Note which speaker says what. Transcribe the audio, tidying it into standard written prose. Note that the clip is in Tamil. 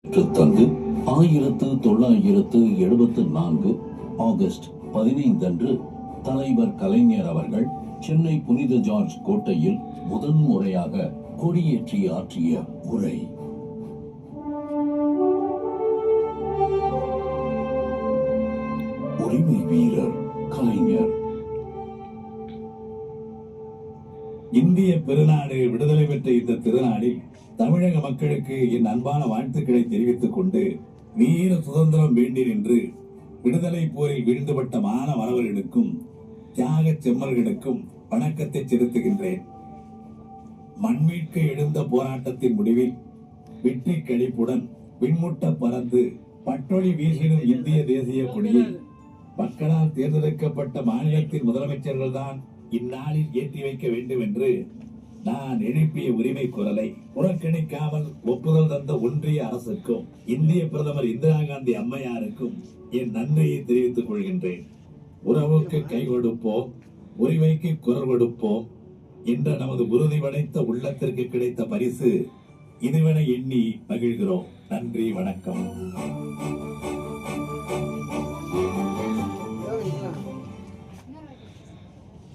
Speaker 1: தந்து 1974 ஆகஸ்ட் 15 அன்று தலைவர் கலைஞர் அவர்கள் சென்னை புனித ஜார்ஜ் கோட்டையில் முதன்முறையாக கொடியேற்றி ஆற்றிய உரை. உரிமை வீரர் கலைஞர்.
Speaker 2: இந்திய பெருநாடு விடுதலை பெற்ற இந்த திருநாளில் தமிழக மக்களுக்கு என் அன்பான வாழ்த்துக்களை தெரிவித்துக் கொண்டு வீர சுதந்திரம் வேண்டி நின்று விடுதலை போரில் வீழ்ந்துபட்ட மாணவர்களுக்கும் தியாக செம்மல்களுக்கும் வணக்கத்தை செலுத்துகின்றேன். மண்மீட்க எழுந்த போராட்டத்தின் முடிவில் வெற்றி கழிப்புடன் விண்முட்ட பறந்து பட்டொளி வீசிடும் இந்திய தேசிய கொடியை மக்களால் தேர்ந்தெடுக்கப்பட்ட மாநிலத்தின் முதலமைச்சர்கள் தான் இந்நாளில் ஏற்றி வைக்க வேண்டும் என்று நான் எழுப்பிய உரிமை குரலை புறக்கணிக்காமல் ஒப்புதல் தந்த ஒன்றிய அரசுக்கும் இந்திய பிரதமர் இந்திரா காந்தி அம்மையாருக்கும் என் நன்றியை தெரிவித்துக் கொள்கின்றேன். உறவுக்கு கை கொடுப்போம், உரிமைக்கு குரல் கொடுப்போம் என்ற நமது உறுதி படைத்த உள்ளத்திற்கு கிடைத்த பரிசு இதுவென எண்ணி மகிழ்கிறோம். நன்றி, வணக்கம்.